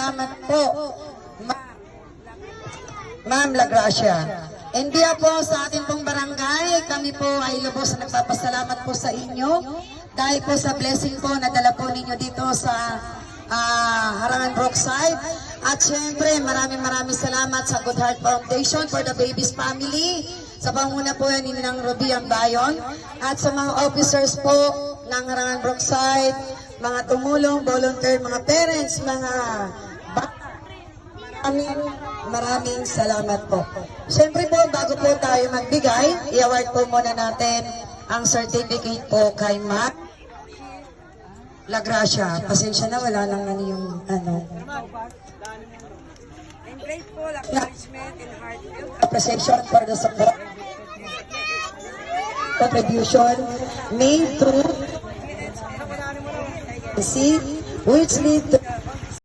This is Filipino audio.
salamat po, Ma'am Lagracia. And via po sa ating pong barangay, kami po ay lubos na nagpapasalamat po sa inyo dahil po sa blessing po na dala po ninyo dito sa Harangan Brookside. At syempre, maraming salamat sa Good Heart Foundation for the Babies Family, sa panguna po yan ni Nang Ruby Ambayon, at sa mga officers po ng Harangan Brookside, mga tumulong, volunteer, mga parents, mga maraming salamat po. Siyempre po, bago po tayo magbigay, i-award po muna natin ang certificate po kay Ma'am Lagracia. Pasensya na, wala lang yung ano. I'm grateful, acknowledgement, and heartfelt Appreciation for the support contribution made through which lead to